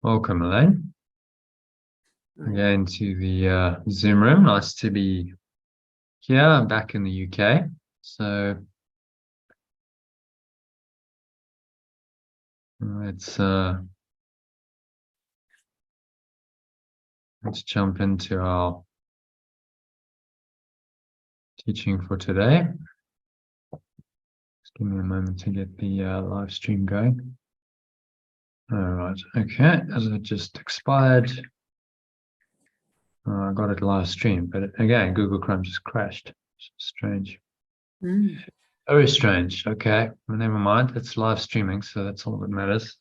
Welcome, Elaine, again to the Zoom room. Nice to be here. I'm back in the UK. So let's jump into our teaching for today. Just give me a moment to get the live stream going. All right, okay, as it just expired. I got it live stream, but again, Google Chrome just crashed. Strange. Very strange. Okay, well, never mind. It's live streaming, so that's all that matters.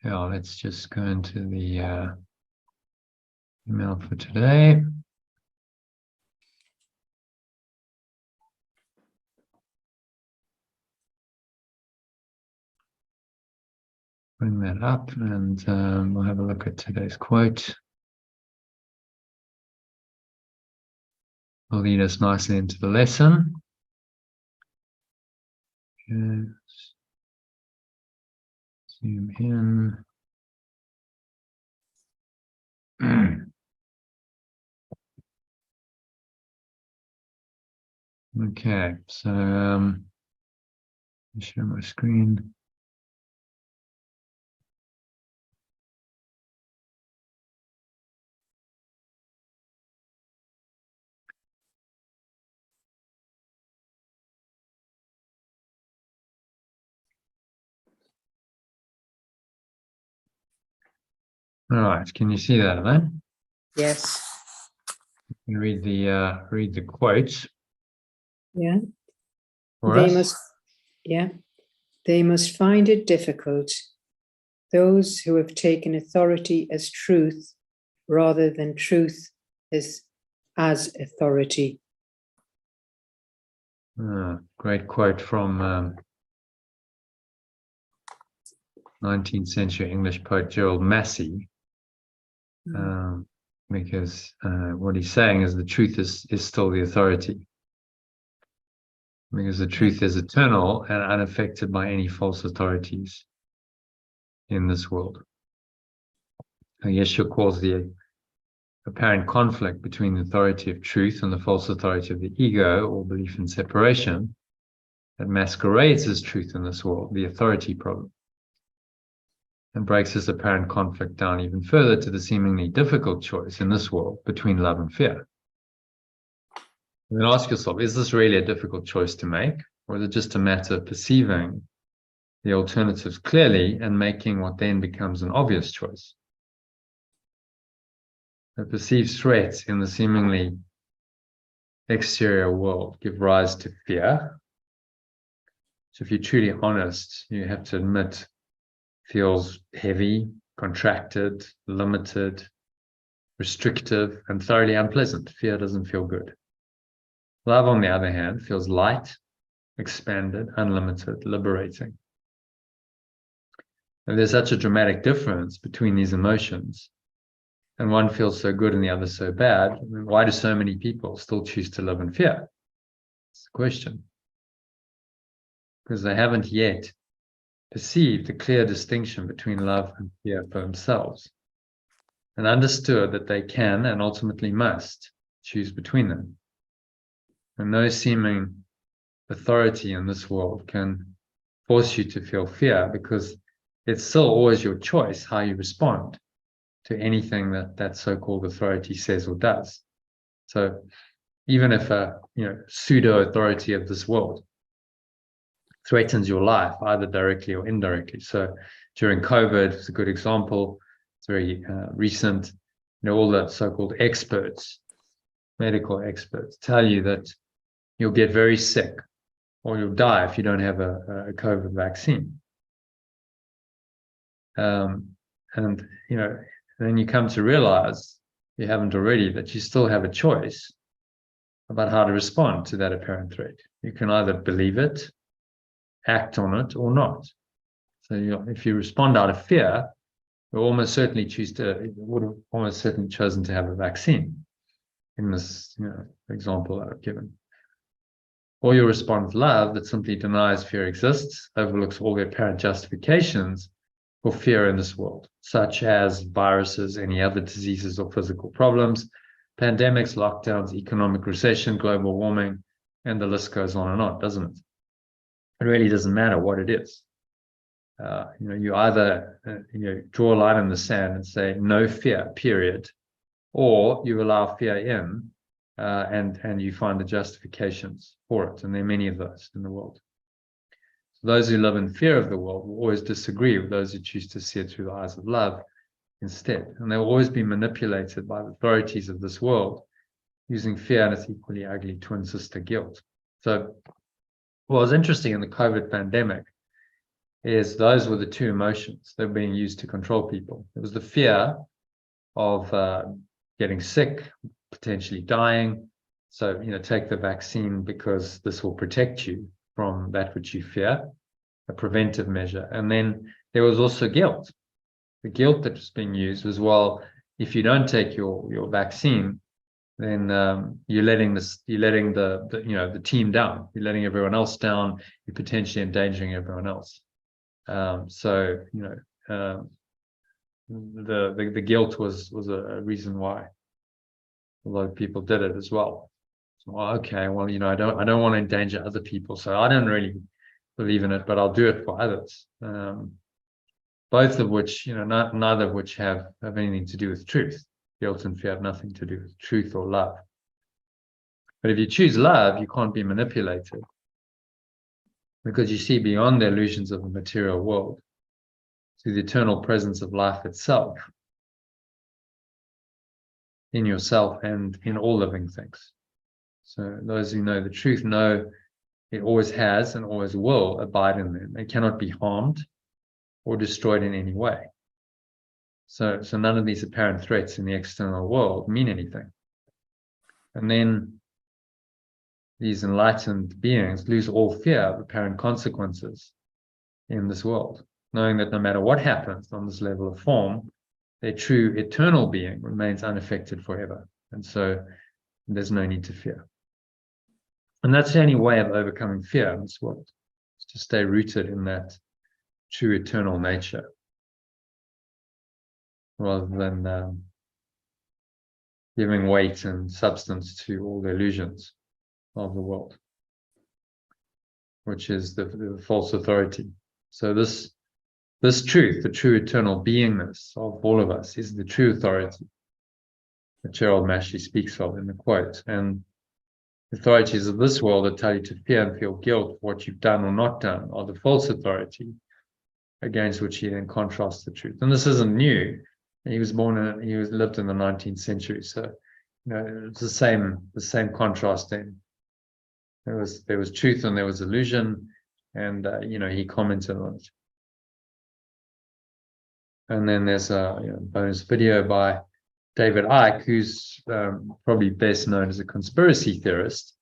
Yeah, let's just go into the email for today. Bring that up and we'll have a look at today's quote. Will lead us nicely into the lesson. Okay. Zoom in. Okay, so share my screen. All right, can you see that, Elaine? Yes. You read the quotes. Yeah. For They us. must. Yeah. They must find it difficult, those who have taken authority as truth rather than truth as authority. Great quote from 19th century English poet Gerald Massey. Because what he's saying is the truth is still the authority. Because the truth is eternal and unaffected by any false authorities in this world. Yeshua calls the apparent conflict between the authority of truth and the false authority of the ego or belief in separation that masquerades as truth in this world, the authority problem, and breaks this apparent conflict down even further to the seemingly difficult choice in this world between love and fear. And then ask yourself, is this really a difficult choice to make? Or is it just a matter of perceiving the alternatives clearly and making what then becomes an obvious choice? The perceived threats in the seemingly exterior world give rise to fear. So if you're truly honest, you have to admit, feels heavy, contracted, limited, restrictive, and thoroughly unpleasant. Fear doesn't feel good. Love, on the other hand, feels light, expanded, unlimited, liberating. And there's such a dramatic difference between these emotions, and one feels so good and the other so bad. I mean, why do so many people still choose to live in fear? It's the question. Because they haven't yet perceived the clear distinction between love and fear for themselves, and understood that they can and ultimately must choose between them. And no seeming authority in this world can force you to feel fear, because it's still always your choice how you respond to anything that so-called authority says or does. So even if a pseudo authority of this world threatens your life, either directly or indirectly. So during COVID, it's a good example. It's very recent. All the so-called experts, medical experts, tell you that you'll get very sick or you'll die if you don't have a COVID vaccine. And then you come to realize, you haven't already, that you still have a choice about how to respond to that apparent threat. You can either believe it, act on it, or not. So if you respond out of fear, would almost certainly chosen to have a vaccine in this example that I've given. Or you respond with love that simply denies fear exists, overlooks all the apparent justifications for fear in this world, such as viruses, any other diseases or physical problems, pandemics, lockdowns, economic recession, global warming, and the list goes on, doesn't it? It really doesn't matter what it is. You either draw a line in the sand and say no fear, period, or you allow fear in, and you find the justifications for it. And there are many of those in the world. So those who live in fear of the world will always disagree with those who choose to see it through the eyes of love instead. And they will always be manipulated by the authorities of this world using fear and its equally ugly twin sister guilt. So what was interesting in the COVID pandemic is those were the two emotions that were being used to control people. It was the fear of getting sick, potentially dying. So, take the vaccine because this will protect you from that which you fear, a preventive measure. And then there was also guilt. The guilt that was being used was, well, if you don't take your vaccine, then you're letting the team down. You're letting everyone else down. You're potentially endangering everyone else. The guilt was a reason why a lot of people did it as well. So, okay, well, I don't want to endanger other people, so I don't really believe in it, but I'll do it for others. Both of which, neither of which have anything to do with truth. Guilt and fear have nothing to do with truth or love. But if you choose love, you can't be manipulated, because you see beyond the illusions of the material world to the eternal presence of life itself, in yourself and in all living things. So those who know the truth know it always has and always will abide in them. It cannot be harmed or destroyed in any way. So none of these apparent threats in the external world mean anything. And then these enlightened beings lose all fear of apparent consequences in this world, knowing that no matter what happens on this level of form, their true eternal being remains unaffected forever. And so there's no need to fear. And that's the only way of overcoming fear in this world, is to stay rooted in that true eternal nature, rather than giving weight and substance to all the illusions of the world, which is the false authority. So this truth, the true eternal beingness of all of us, is the true authority that Gerald Mashley speaks of in the quote. And authorities of this world that tell you to fear and feel guilt for what you've done or not done are the false authority against which he then contrasts the truth. And this isn't new. He lived in the 19th century, so it's the same contrast then. There was truth and there was illusion, and he commented on it. And then there's a bonus video by David Icke, who's probably best known as a conspiracy theorist,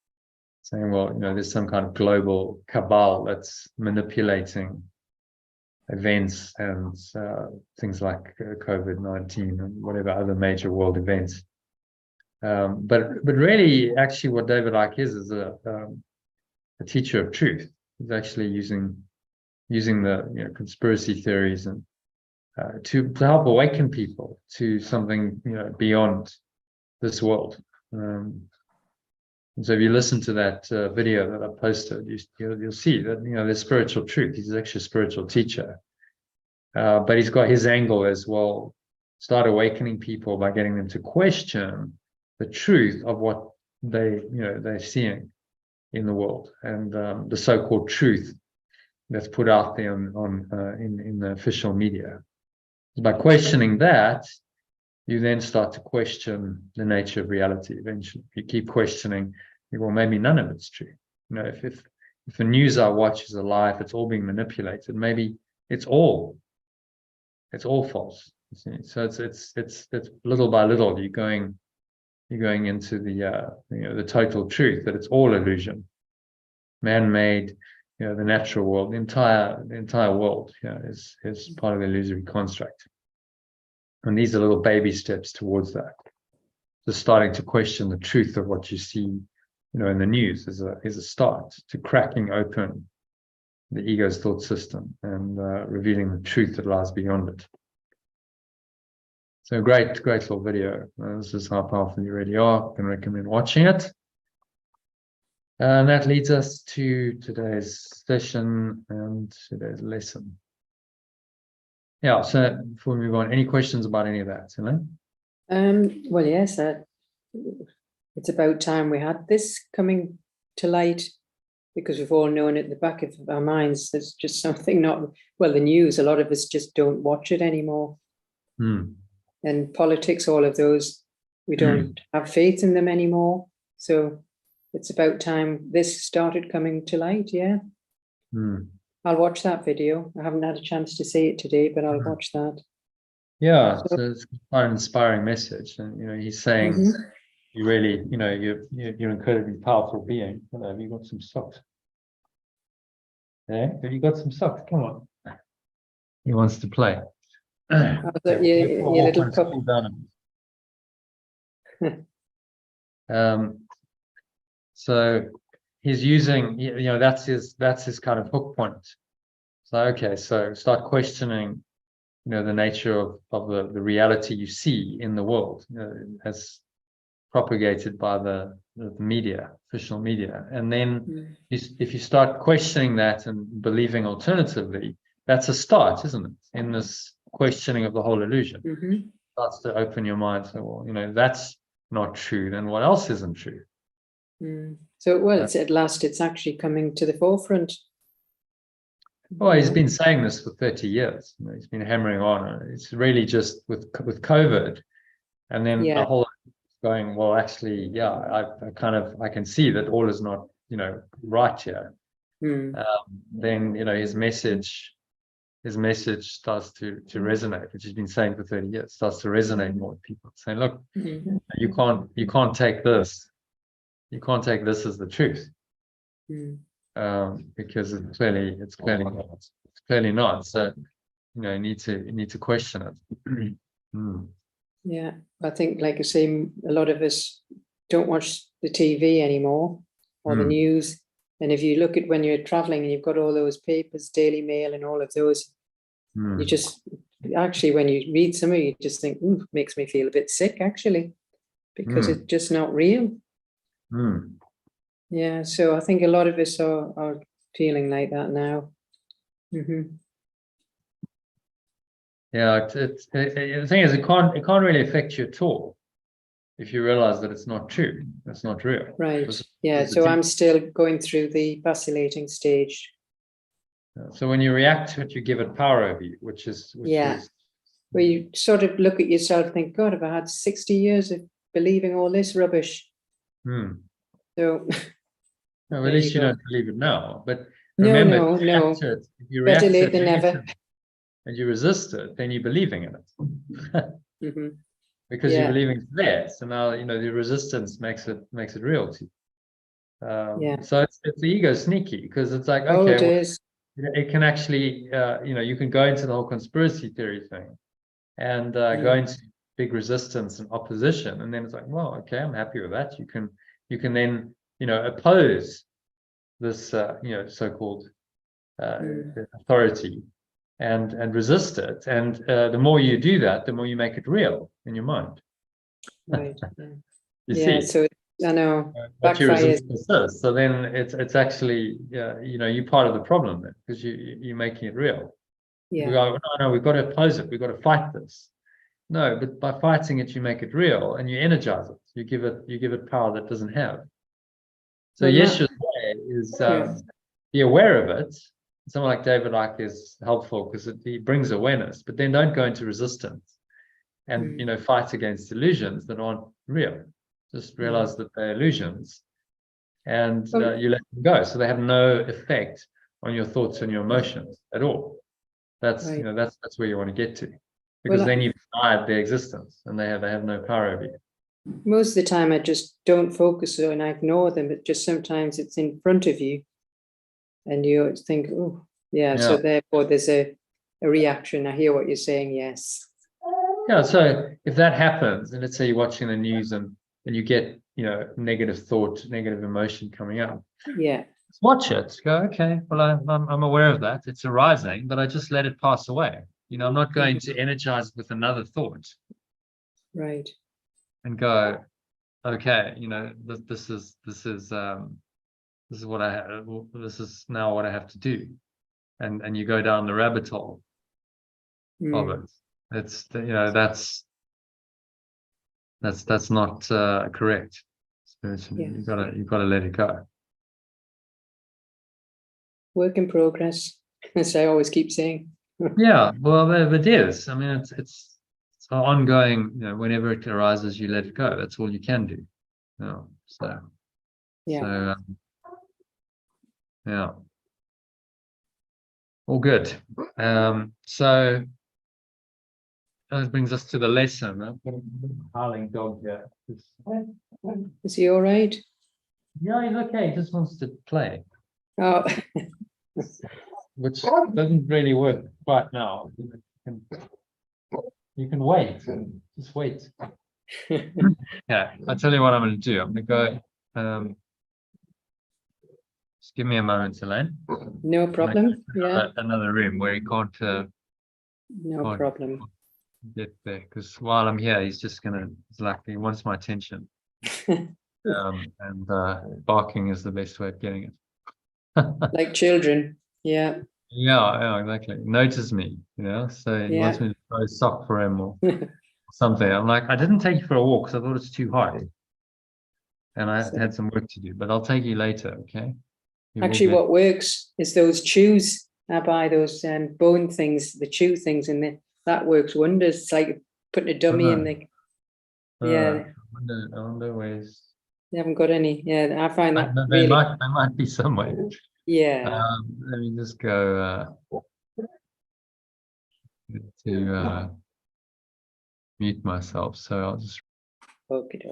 saying, well, there's some kind of global cabal that's manipulating events and things like COVID-19 and whatever other major world events. But really, actually, what David Icke is a teacher of truth. He's actually using the conspiracy theories and to help awaken people to something beyond this world. And so if you listen to that video that I posted, you'll see that there's spiritual truth. He's actually a spiritual teacher, but he's got his angle as well. Start awakening people by getting them to question the truth of what they're seeing in the world, and the so-called truth that's put out there in the official media. By questioning that, you then start to question the nature of reality. Eventually, if you keep questioning, well, maybe none of it's true. If the news I watch is a lie, if it's all being manipulated, maybe it's all false. You see? So it's little by little you're going into the total truth that it's all illusion, man-made. The natural world, the entire world, is part of the illusory construct. And these are little baby steps towards that. Just starting to question the truth of what you see, in the news is a start to cracking open the ego's thought system and revealing the truth that lies beyond it. So great little video. This is how powerful you really are. I can recommend watching it. And that leads us to today's session and today's lesson. Yeah, so before we move on, any questions about any of that, Well, yes, it's about time we had this coming to light, because we've all known at the back of our minds there's just something not, well, the news, a lot of us just don't watch it anymore. And politics, all of those, we don't have faith in them anymore. So it's about time this started coming to light. Yeah. I'll watch that video. I haven't had a chance to see it today, but I'll watch that. Yeah, so it's quite an inspiring message. And he's saying you really, you're an incredibly powerful being. Have you got some socks? Yeah, have you got some socks? Come on. He wants to play. Your little pup. So he's using, that's his kind of hook point. So okay, so start questioning, the nature of the reality you see in the world, as propagated by the media, official media. And then if you start questioning that and believing alternatively, that's a start, isn't it? In this questioning of the whole illusion. Starts to open your mind. So, well, that's not true. Then what else isn't true? So, well, it's at last, it's actually coming to the forefront. Well, he's been saying this for 30 years. He's been hammering on. It's really just with COVID, and then the whole going, well, actually, I can see that all is not, right here. Then, his message starts to resonate, which he's been saying for 30 years, starts to resonate more with people, saying, look, you can't take this. You can't take this as the truth. Because it's clearly not. So, you need to question it. Yeah, I think, like I say, a lot of us don't watch the TV anymore or the news. And if you look at when you're traveling and you've got all those papers, Daily Mail and all of those, you just actually, when you read some of it, you just think, it makes me feel a bit sick, actually, because it's just not real. Yeah, so I think a lot of us are feeling like that now. Yeah, the thing is, it can't really affect you at all if you realize that it's not true, it's not real. Right. Yeah. So I'm still going through the vacillating stage. So when you react to it, you give it power over you, which is where you sort of look at yourself and think, God, have I had 60 years of believing all this rubbish? So at least you don't believe it now. But remember, no. If you react better late than never. And you resist it, then you're believing in it. Because you're believing it's there. So now the resistance makes it real to you. So it's the ego sneaky, because it's like, okay, it can actually you can go into the whole conspiracy theory thing and go into big resistance and opposition, and then it's like, well, okay, I'm happy with that. You can then oppose this so-called authority and resist it, and the more you do that, the more you make it real in your mind. Right. You see. So I know. But you resist persists. So then it's actually you're part of the problem then, because you're making it real. We go, no, we've got to oppose it. We've got to fight this. No, but by fighting it, you make it real and you energize it. You give it power that it doesn't have. So Yeshua's way is be aware of it. Someone like David Icke is helpful because he brings awareness, but then don't go into resistance and fight against illusions that aren't real. Just realize that they're illusions, and you let them go, so they have no effect on your thoughts and your emotions at all. That's that's where you want to get to, because then you've denied their existence and they have no power over you. Most of the time, I just don't focus and I ignore them. But just sometimes it's in front of you. And you think, so therefore there's a reaction. I hear what you're saying, yes. Yeah, so if that happens, and let's say you're watching the news and you get, negative thought, negative emotion coming up, Yeah. watch it. Go, okay, well, I'm aware of that. It's arising, but I just let it pass away. I'm not going to energize it with another thought Right. and go, okay, this is what this is now what I have to do, and you go down the rabbit hole of it. It's that's not correct. Spiritually, Yeah. you gotta let it go. Work in progress, as I always keep saying. Yeah, well, it is. I mean, it's ongoing. Whenever it arises, you let it go. That's all you can do. So Yeah. so yeah, all good. So that brings us to the lesson. I've got a howling dog here. Is he all right? Yeah, he's okay. He just wants to play, Oh, which doesn't really work right now. You can wait. Just wait. Yeah, I'll tell you what I'm going to do. I'm going to go. Just give me a moment, Elaine. no problem. Yeah, Another room where he can't no problem. get there. Because while I'm here, he's just it's like he wants my attention. And barking is the best way of getting it. Like children. Yeah. Yeah, exactly. Notice me, so he wants me to throw a sock for him or something. I'm like, I didn't take you for a walk because I thought it's too hot. And I had some work to do, but I'll take you later, okay? Actually, what works is those chews. I buy those bone things, the chew things, and that works wonders. It's like putting a dummy in the. Yeah, I wonder where's. they haven't got any. Yeah, I find that They really. might be somewhere. Yeah. Let me just go to mute myself. So I'll just. Okay.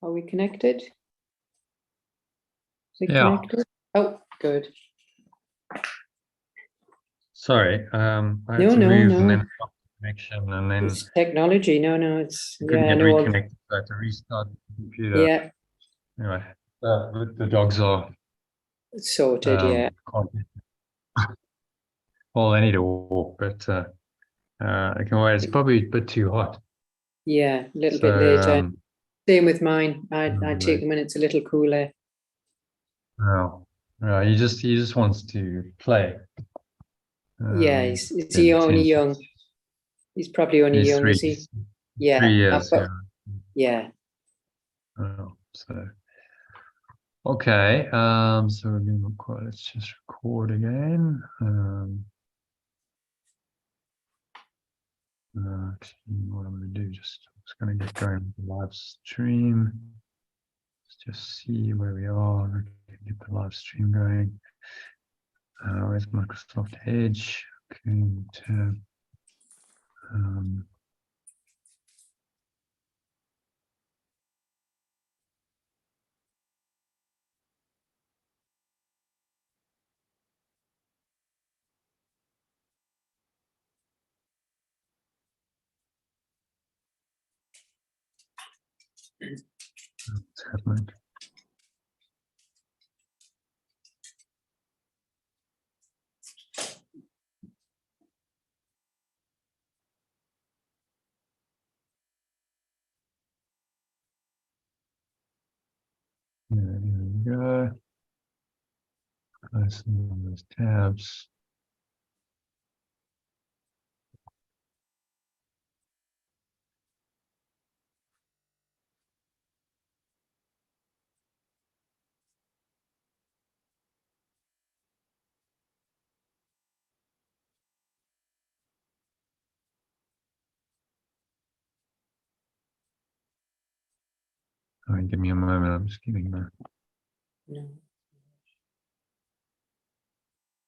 Are we connected? Is it Yeah. connected? Oh, good. Sorry, I had No, to no, move and no. then stop the connection, and then It's technology. No, it's, I couldn't yeah, I get know. reconnected. So I had to restart the computer. Yeah, Anyway, the dogs are it's sorted, yeah. can't- well, they need a walk, but I can wait. It's probably a bit too hot. Yeah, a little bit So later. Same with mine. I right. take them when it's a little cooler. Oh, he just wants to play. Yeah, is Pay he only attention. young? He's probably only He's young, three, is he? Yeah. 3 years. But, yeah. So okay. So we're going to record. Let's just record again. Actually, what I'm going to do, just going to get going with the live stream. Let's just see where we are. Get the live stream going. Where's Microsoft Edge? Okay, tab. What's happening? There we go. Close all those tabs. All right, give me a moment. I'm just getting the No.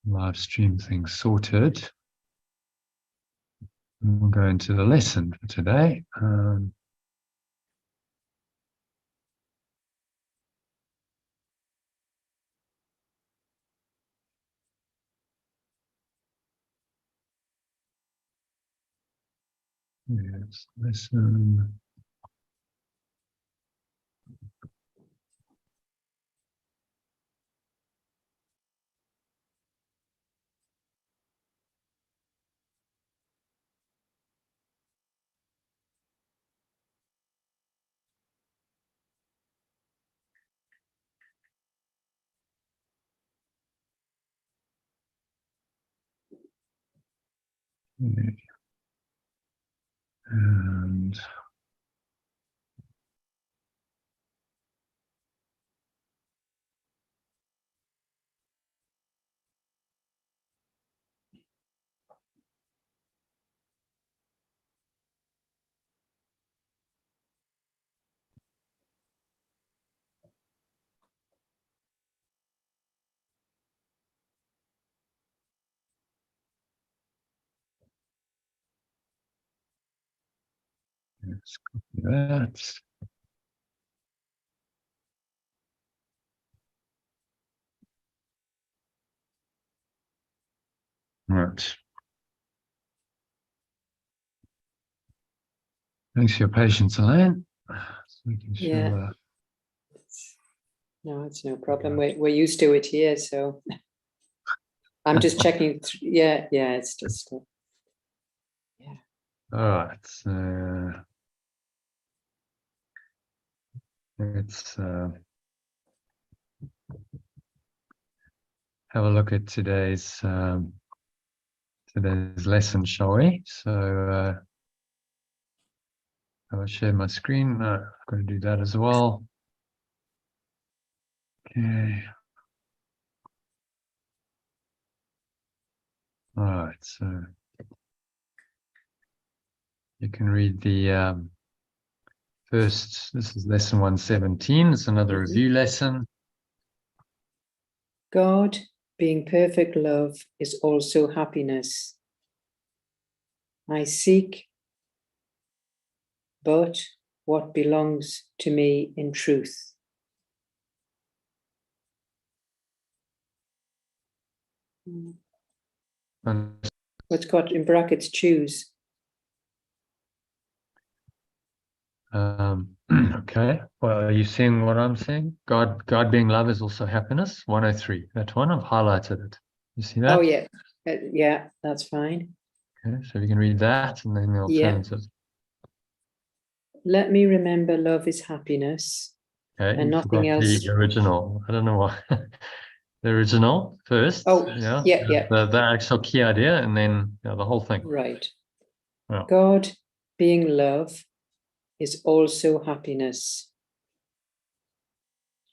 live stream thing sorted. And we'll go into the lesson for today. Yes, lesson. And let's copy that. Right. Thanks for your patience, Elaine. Just making Yeah. sure. No, it's no problem. We're used to it here, so I'm just checking. Yeah, it's just. Yeah. All right. So let's have a look at today's lesson, shall we? So I'll share my screen. I'm going to do that as well. Okay. All right. So you can read the first. This is lesson 117. It's another review lesson. God, being perfect love, is also happiness. I seek but what belongs to me in truth. And What's got in brackets, choose. okay, well, are you seeing what I'm saying? God being love is also happiness. 103. That one, I've highlighted it. You see that? Oh, yeah. Yeah, that's fine. Okay, so you can read that and then the Yeah. alternative. Let me remember love is happiness Okay, and you nothing forgot else. the original. I don't know why. The original first, Oh, yeah, yeah. the actual key idea, and then the whole thing. Right. Yeah. God being love is also happiness.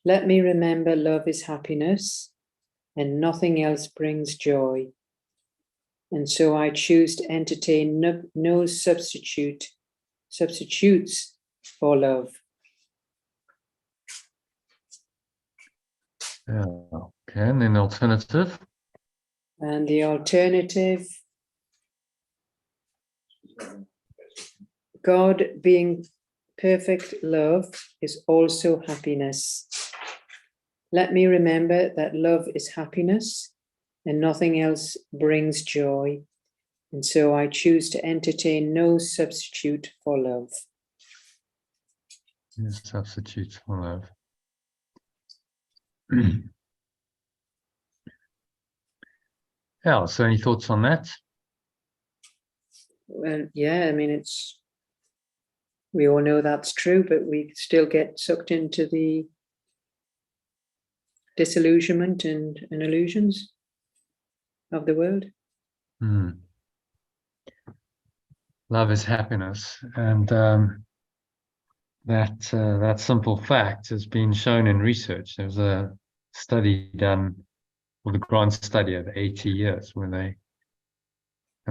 Let me remember love is happiness and nothing else brings joy. And so I choose to entertain no substitutes for love. Yeah. Okay, and then the alternative. And the alternative, God being perfect love is also happiness. Let me remember that love is happiness and nothing else brings joy. And so I choose to entertain no substitute for love. Yes, substitute for love. Yeah, so any thoughts on that? Well, yeah, I mean, we all know that's true, but we still get sucked into the disillusionment and illusions of the world. Love is happiness, and that simple fact has been shown in research. There was a study done, well, the grand study of 80 years, where they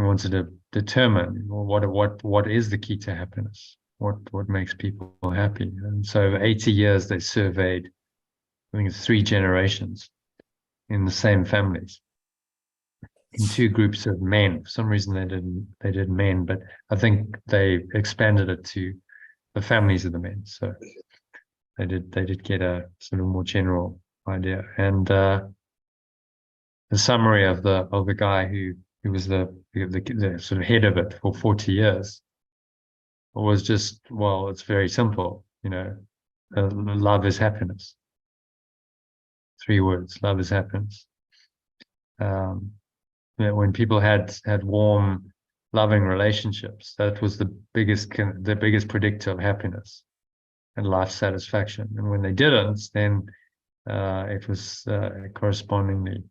wanted to determine what is the key to happiness, what makes people happy. And so over 80 years, they surveyed, I think it's 3 generations in the same families, in 2 groups of men. For some reason, they did men, but I think they expanded it to the families of the men. So they did get a sort of more general idea. And the summary of the guy who was the sort of head of it for 40 years was just, well, it's very simple, love is happiness. 3 words: love is happiness. When people had warm, loving relationships, that was the biggest predictor of happiness and life satisfaction. And when they didn't, then it was correspondingly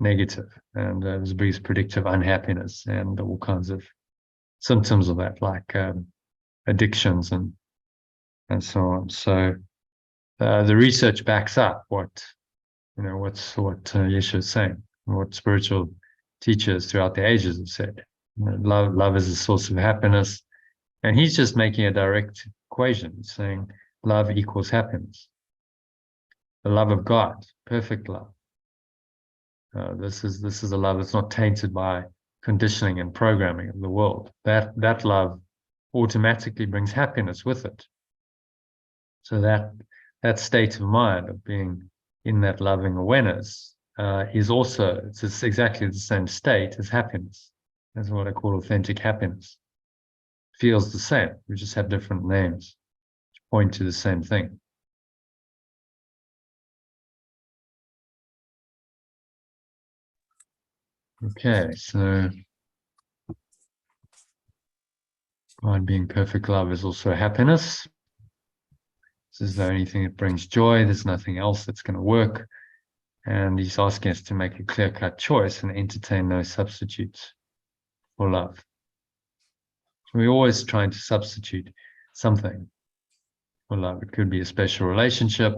negative, and it was the biggest predictor of unhappiness and all kinds of symptoms of that, like addictions and so on. So the research backs up what Yeshua is saying, what spiritual teachers throughout the ages have said. Love is a source of happiness, and he's just making a direct equation. He's saying love equals happiness. The love of God, perfect love. This is a love that's not tainted by conditioning and programming of the world. That love automatically brings happiness with it. So that state of mind of being in that loving awareness is also, it's exactly the same state as happiness. That's what I call authentic happiness. Feels the same. We just have different names which point to the same thing. Okay, so God being perfect love is also happiness. This is the only thing that brings joy. There's nothing else that's going to work. And he's asking us to make a clear-cut choice and entertain no substitutes for love. So we're always trying to substitute something for love. It could be a special relationship.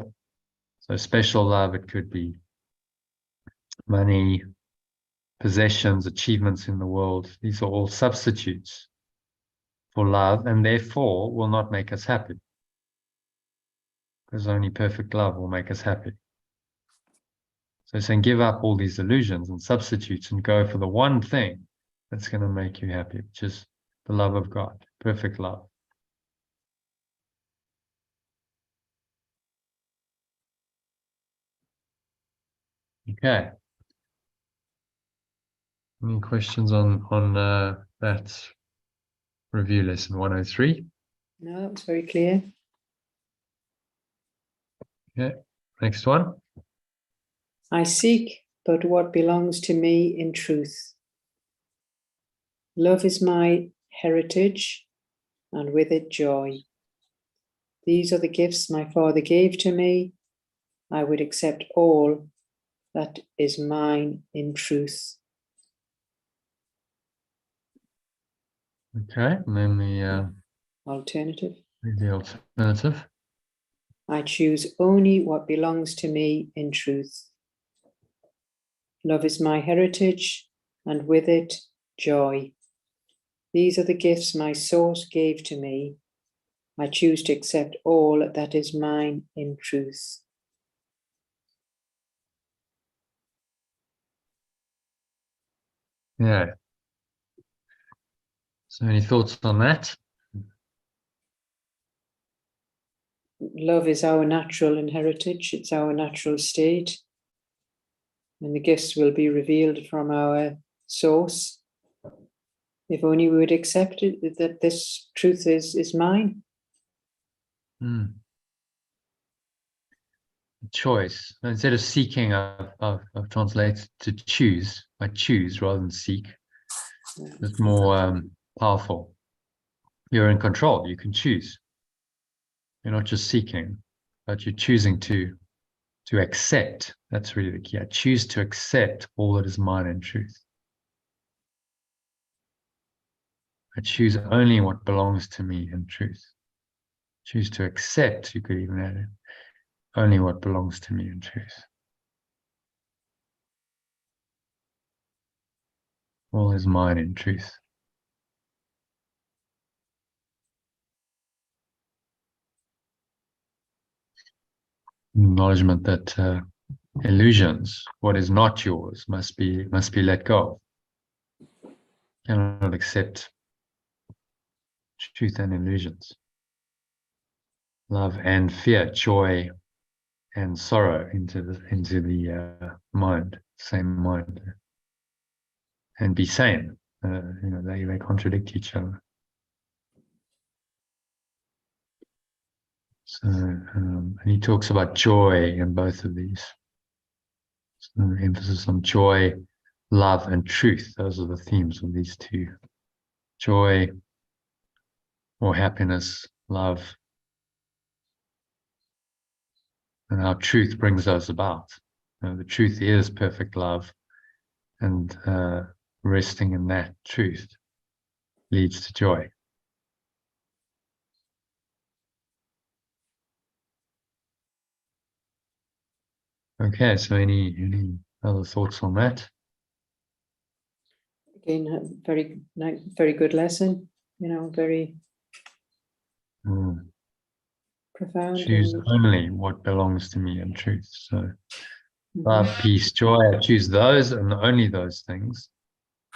So special love, it could be money, possessions, achievements in the world. These are all substitutes for love, and therefore will not make us happy. Because only perfect love will make us happy. So he's saying give up all these illusions and substitutes and go for the one thing that's going to make you happy, which is the love of God, perfect love. Okay. Any questions on that review lesson 103? No, it's very clear. Okay. Next one. I seek but what belongs to me in truth. Love is my heritage, and with it joy. These are the gifts my Father gave to me. I would accept all that is mine in truth. Okay, and then the Alternative. alternative. I choose only what belongs to me in truth. Love is my heritage, and with it, joy. These are the gifts my source gave to me. I choose to accept all that is mine in truth. Yeah. So any thoughts on that? Love is our natural heritage, it's our natural state. And the gifts will be revealed from our source. If only we would accept it, that this truth is mine. Choice. Instead of seeking, I've translated to choose. I choose rather than seek. It's more powerful. You're in control. You can choose. You're not just seeking, but you're choosing to accept. That's really the key. I choose to accept all that is mine in truth. I choose only what belongs to me in truth. Choose to accept, you could even add it, only what belongs to me in truth. All is mine in truth. Acknowledgement that illusions, what is not yours, must be let go. Cannot accept truth and illusions. Love and fear, joy and sorrow into the mind, same mind, and be sane. They contradict each other. So, and he talks about joy in both of these. So emphasis on joy, love, and truth. Those are the themes of these two. Joy or happiness, love, and how truth brings those about. The truth is perfect love, and resting in that truth leads to joy. Okay, so any other thoughts on that? Again, a very good lesson, very profound. Choose only what belongs to me in truth. So love, peace, joy, I choose those and only those things.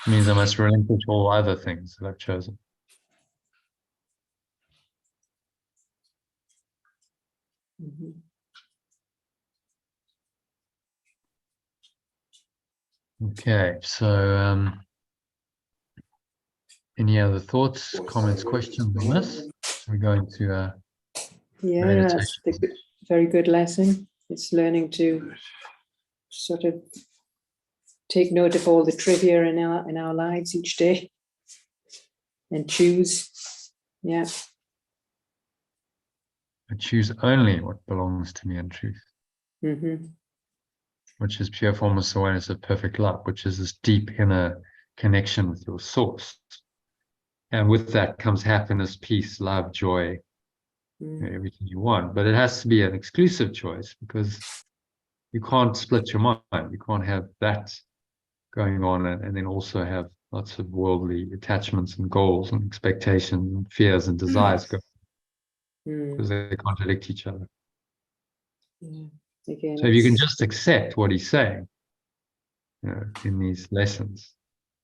It means I must relinquish all other things that I've chosen. Okay, so any other thoughts, comments, questions on this? We're going to meditation. That's a very good lesson. It's learning to sort of take note of all the trivia in our lives each day and choose. Yeah. I choose only what belongs to me in truth, which is pure formless awareness of perfect love, which is this deep inner connection with your source. And with that comes happiness, peace, love, joy, everything you want. But it has to be an exclusive choice because you can't split your mind. You can't have that going on and then also have lots of worldly attachments and goals and expectations and fears and desires go because they contradict each other. Again, so if you can just accept what he's saying in these lessons,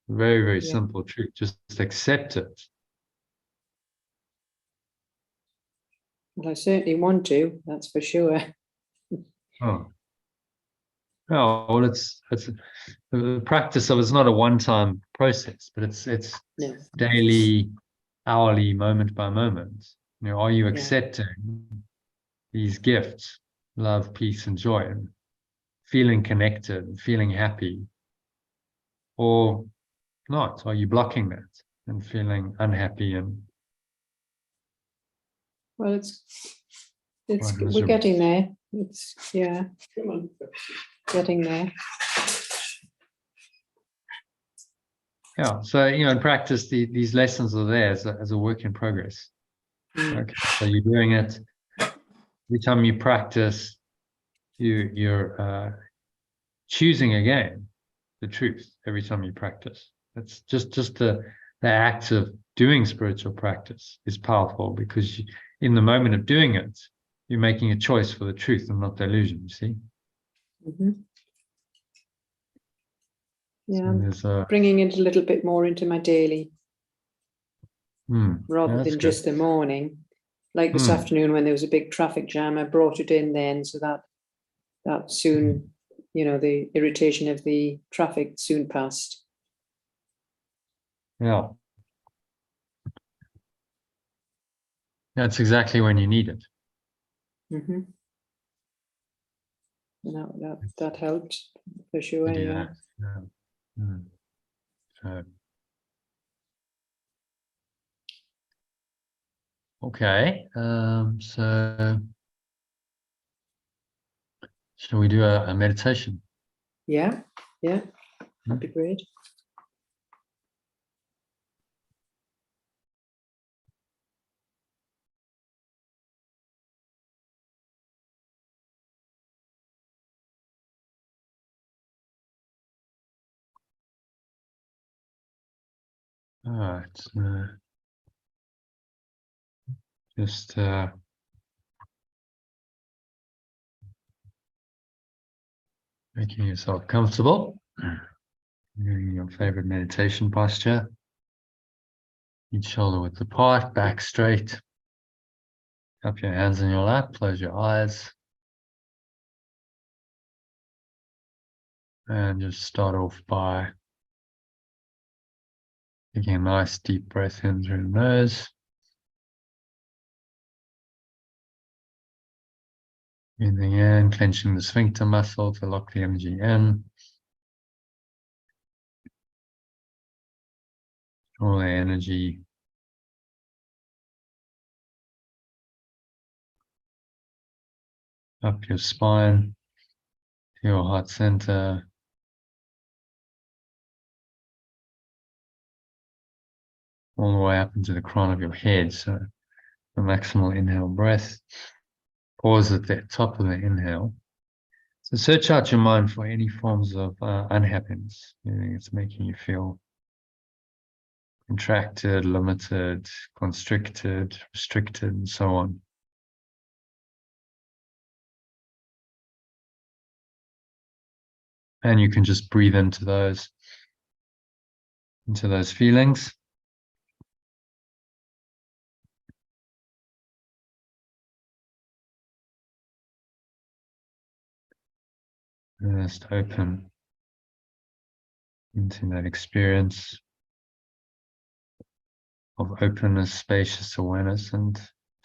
very, very simple truth, just accept it. Well, I certainly want to, that's for sure. Oh. Oh, well, it's the practice of it's not a one-time process, but it's No. daily, hourly, moment by moment. Are you Yeah. accepting these gifts, love, peace, and joy, and feeling connected, feeling happy, or not? Are you blocking that and feeling unhappy and Well, it's quite we're miserable? getting there. It's getting there. Yeah. So in practice, these lessons are there as a work in progress. Okay. So you're doing it every time you practice. You're choosing again the truth every time you practice. It's just the act of doing spiritual practice is powerful because in the moment of doing it, you're making a choice for the truth and not the illusion. You see? Mm-hmm. Yeah, So bringing it a little bit more into my daily, rather than just the morning. Like this afternoon when there was a big traffic jam, I brought it in then so that soon, the irritation of the traffic soon passed. Yeah. That's exactly when you need it. Mm-hmm. And that helped for sure. Yeah. So, okay. So shall we do a meditation? Yeah. That'd be great. All right. Just making yourself comfortable. Doing your favorite meditation posture. Each shoulder width apart, back straight. Cup your hands in your lap, close your eyes. And just start off by taking a nice deep breath in through the nose. Breathing in, clenching the sphincter muscle to lock the energy in. Draw the energy up your spine to your heart center. All the way up into the crown of your head. So the maximal inhale breath. Pause at the top of the inhale. So search out your mind for any forms of unhappiness. It's making you feel contracted, limited, constricted, restricted, and so on. And you can just breathe into those feelings. And just open into that experience of openness, spacious awareness, and to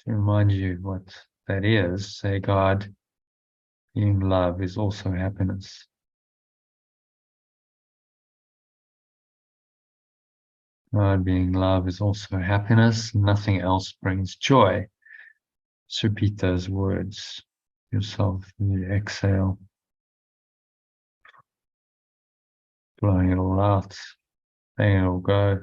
remind you what that is, say, God, being love, is also happiness. God, being love, is also happiness. Nothing else brings joy. Just repeat those words yourself when you exhale, blowing it all out, letting it all go.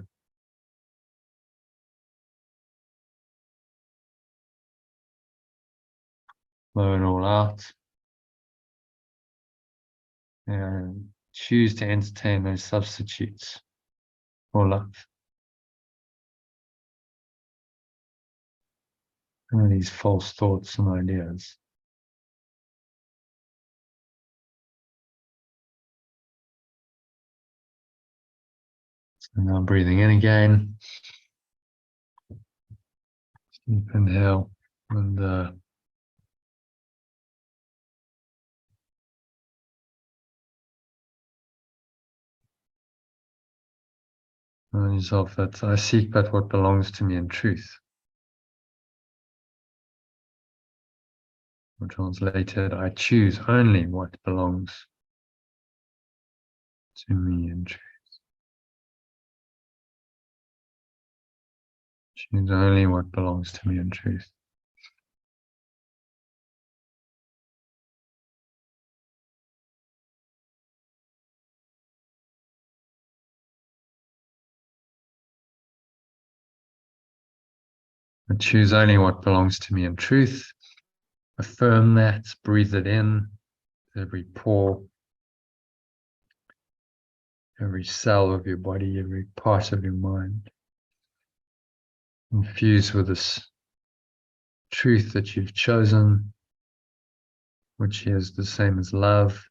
Blow it all out. And choose to entertain those substitutes for love. And these false thoughts and ideas. So now breathing in again. Deep inhale and Remind yourself that I seek but what belongs to me in truth. Or translated, I choose only what belongs to me in truth. Choose only what belongs to me in truth. I choose only what belongs to me in truth. Affirm that, breathe it in, every pore, every cell of your body, every part of your mind. Infuse with this truth that you've chosen, which is the same as love.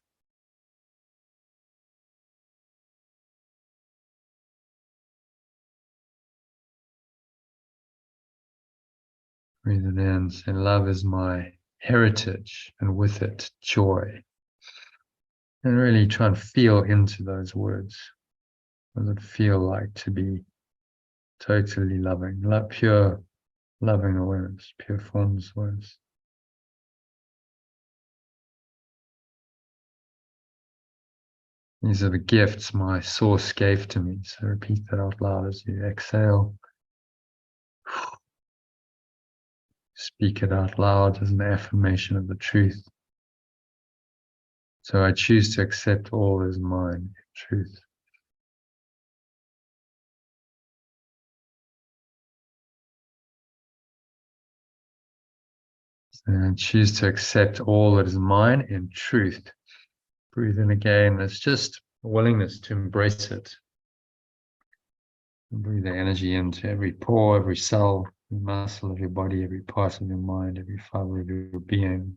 Breathe it in, say, love is my heritage, and with it, joy. And really try and feel into those words. What does it feel like to be totally loving, pure loving awareness, pure formless awareness? These are the gifts my source gave to me. So repeat that out loud as you exhale. Speak it out loud as an affirmation of the truth. So I choose to accept all as mine, truth. And I choose to accept all that is mine in truth. Breathe in again. It's just a willingness to embrace it. And breathe the energy into every pore, every cell, every muscle of your body, every part of your mind, every fiber of your being.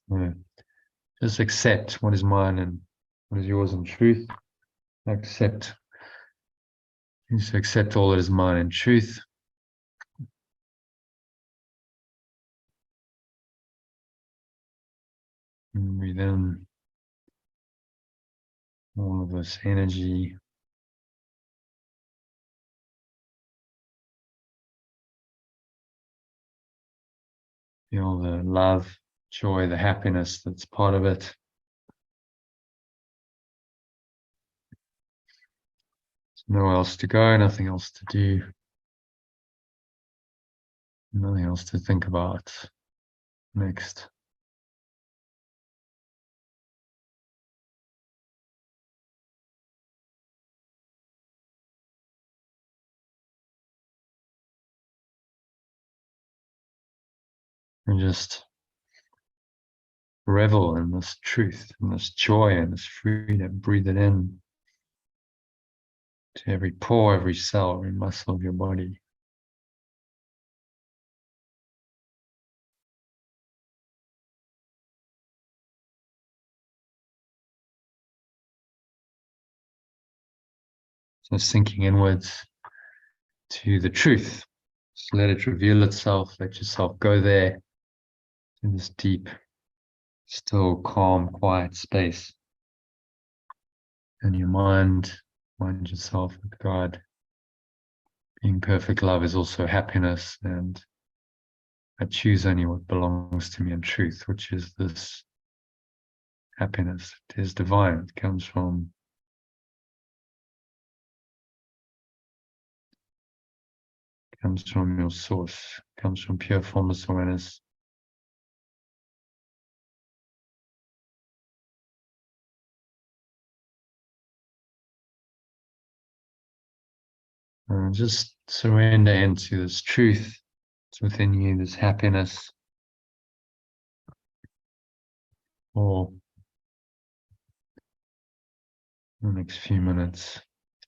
Yeah. Just accept what is mine and what is yours in truth. Accept. Just accept all that is mine in truth. And breathe in all of this energy. Feel the love, joy, the happiness that's part of it. There's nowhere else to go, nothing else to do, nothing else to think about next. And just revel in this truth, in this joy, and this freedom. Breathe it in to every pore, every cell, every muscle of your body. So sinking inwards to the truth. Just let it reveal itself. Let yourself go there in this deep, still, calm, quiet space. And your mind yourself with God. Being perfect love is also happiness, and I choose only what belongs to me in truth, which is this happiness. It is divine. It comes from your source, comes from pure formless awareness. And just surrender into this truth. It's within you, this happiness. For the next few minutes,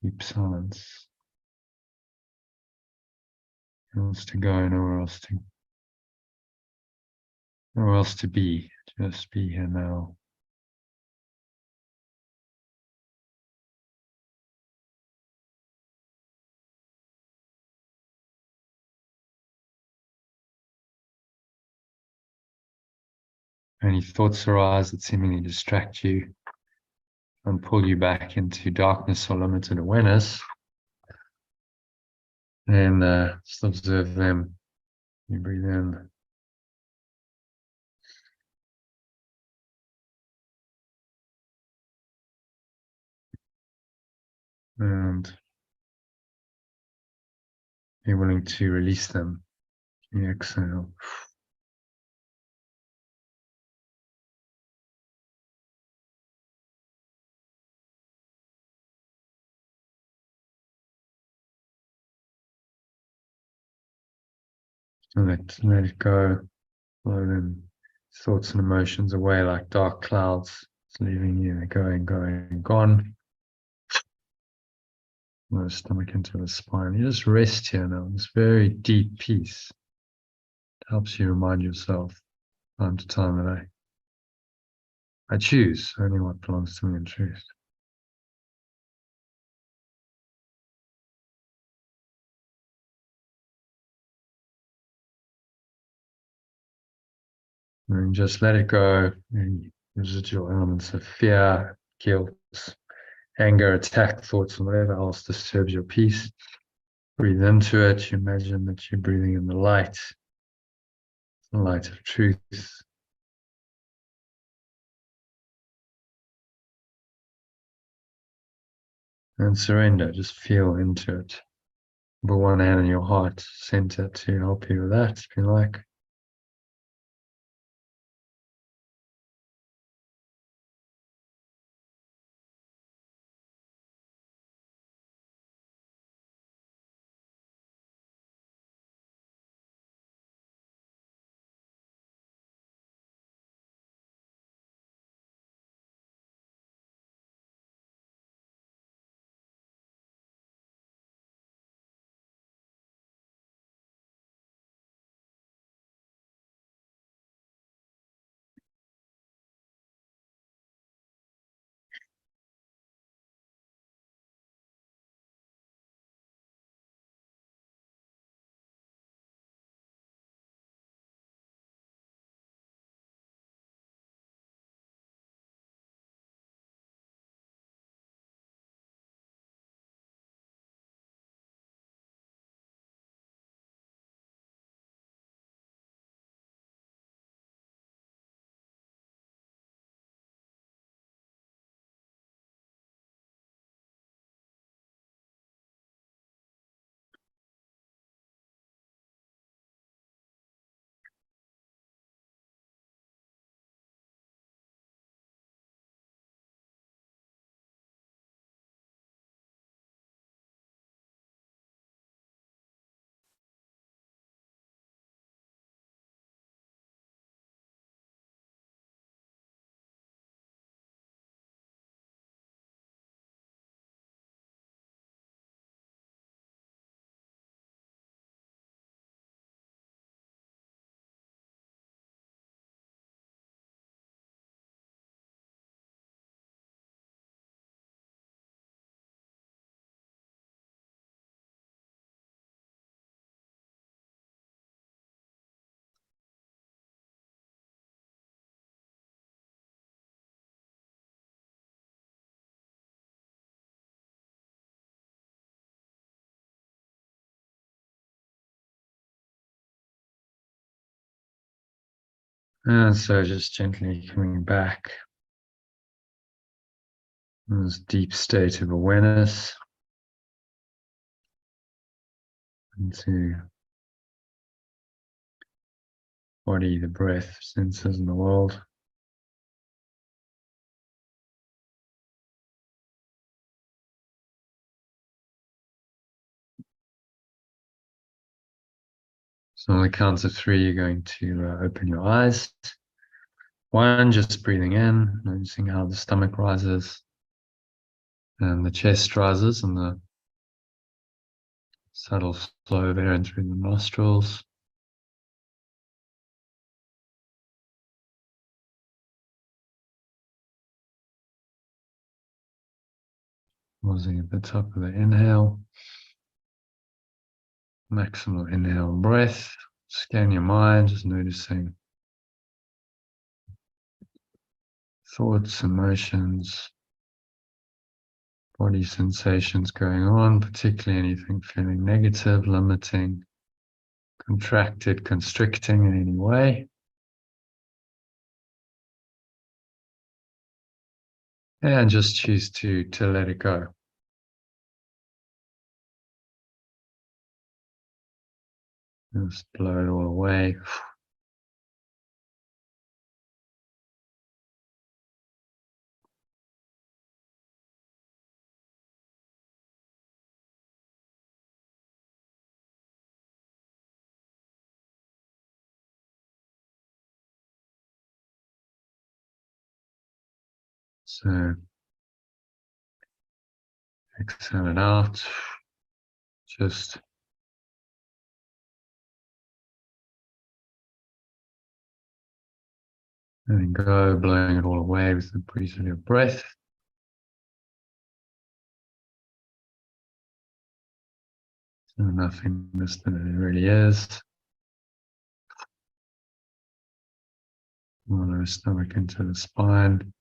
deep silence. Nowhere else to go, nowhere else to be. Just be here now. any thoughts arise that seemingly distract you and pull you back into darkness or limited awareness, and just observe them. You breathe in. And be willing to release them. You exhale. And let it go. Flow them thoughts and emotions away like dark clouds. It's leaving you. They're going, gone. Lower stomach into the spine. You just rest here now. This very deep peace. It helps you remind yourself time to time that I choose only what belongs to me in truth. And just let it go. Any residual elements of fear, guilt, anger, attack thoughts, and whatever else disturbs your peace. Breathe into it. You imagine that you're breathing in the light of truth. And surrender. Just feel into it. Put one hand in your heart center to help you with that, if you like. And so just gently coming back in this deep state of awareness into body, the breath, senses, and the world. So on the count of three, you're going to open your eyes. One, just breathing in, noticing how the stomach rises and the chest rises and the subtle flow of air in through the nostrils. Pausing at the top of the inhale. Maximal inhale breath. Scan your mind, just noticing thoughts, emotions, body sensations going on, particularly anything feeling negative, limiting, contracted, constricting in any way. And just choose to let it go. Just blow it all away. So exhale it out. Just letting go, blowing it all away with the breeze of your breath. So nothingness that it really is. Lower the stomach into the spine.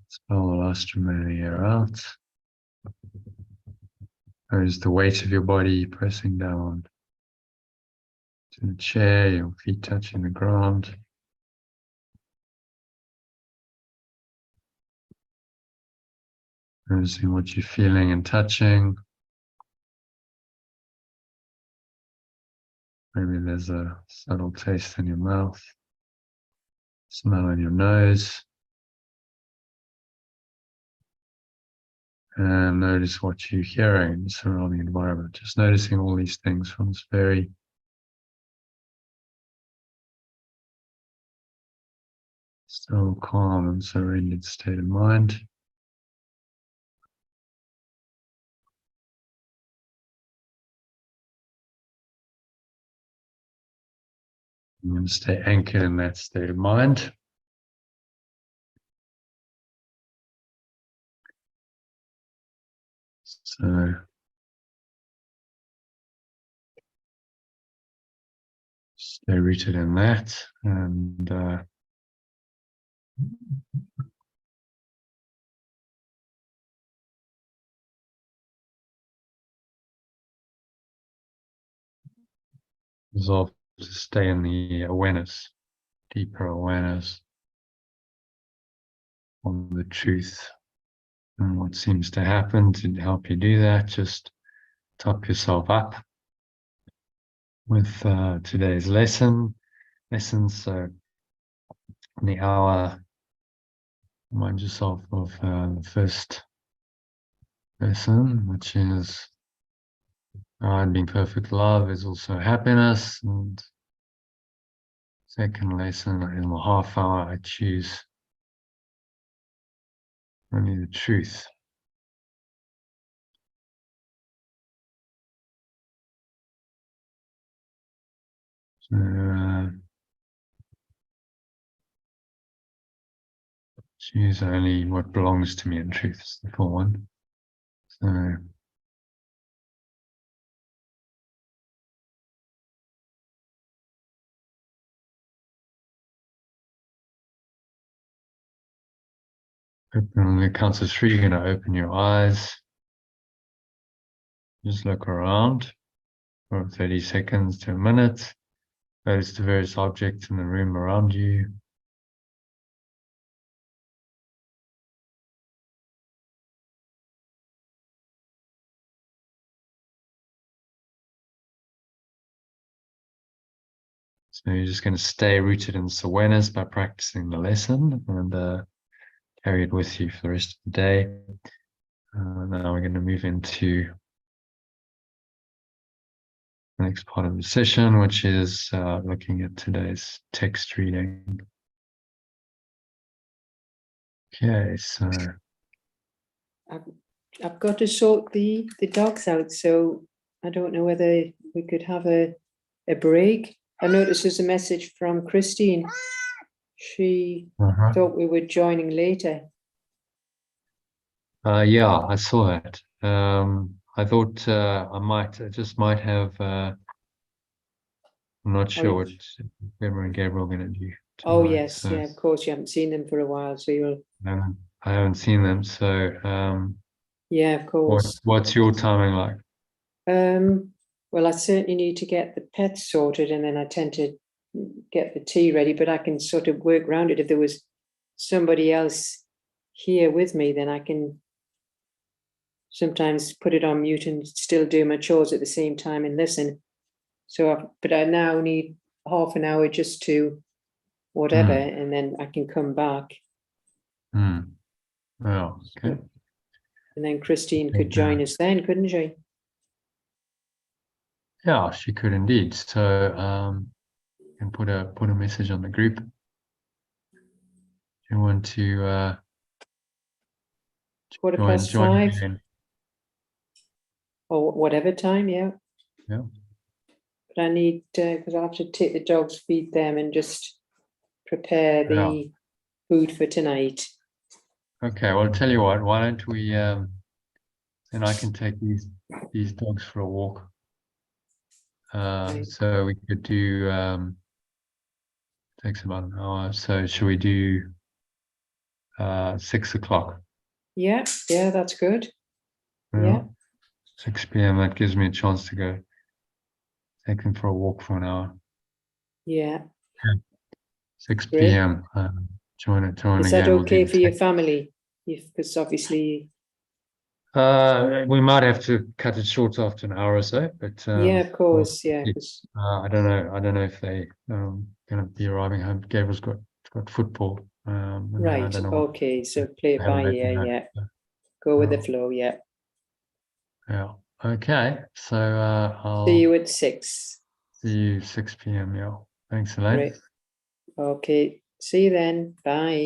Expel the last remaining air out. Notice the weight of your body pressing down to the chair, your feet touching the ground. Noticing what you're feeling and touching. Maybe there's a subtle taste in your mouth, smell in your nose. And notice what you're hearing in the surrounding environment. Just noticing all these things from this very still, calm, and surrendered state of mind. I'm going to stay anchored in that state of mind. So stay rooted in that, and resolve to stay in the awareness, deeper awareness on the truth and what seems to happen. To help you do that, just top yourself up with today's lesson. So in the hour, remind yourself of the first lesson, which is being perfect love is also happiness. And second lesson, in the half hour, I choose only the truth. So choose only what belongs to me in truth is the full one. So on the count of three, you're going to open your eyes. Just look around for 30 seconds to a minute. Notice the various objects in the room around you. So you're just going to stay rooted in this awareness by practicing the lesson and carry it with you for the rest of the day. Now we're going to move into the next part of the session, which is looking at today's text reading. Okay, so I've got to sort the dogs out, so I don't know whether we could have a break. I noticed there's a message from Christine. She thought we were joining later. Yeah, I saw that. I thought I just might have. I'm not sure what Deborah and Gabriel are going to do. Oh, tonight. yes. So Yeah, of course. You haven't seen them for a while. So you'll, I haven't seen them. So yeah, of course. what's your timing like? Well, I certainly need to get the pets sorted, and then I tend to get the tea ready, but I can sort of work around it. If there was somebody else here with me, then I can sometimes put it on mute and still do my chores at the same time and listen. But I now need half an hour just to whatever, and then I can come back. Oh, okay. And then Christine could join us then, couldn't she? Yeah, she could indeed. So can put a message on the group. If you want to 5:15 again. or whatever time, yeah. Yeah. But I need, because I have to take the dogs, feed them, and just prepare the food for tonight. Okay, well, I'll tell you what, why don't we, then I can take these dogs for a walk. So we could do, takes about an hour. So should we do 6 o'clock? Yeah, that's good. Yeah. 6 p.m. That gives me a chance to go take them for a walk for an hour. Yeah. 6 Great. p.m. Join Is again. that okay for your family? Because obviously, we might have to cut it short after an hour or so, but yeah, of course, yeah. I don't know if they going to be arriving home. Gabriel's got football. And then I Right. don't know what Okay. So play it I haven't by let them ear. know. Yeah. Go with the flow. Yeah. Yeah. Okay. So I'll See you at 6. see you 6 p.m. Yeah. Thanks, Elaine. Great. Okay. See you then. Bye.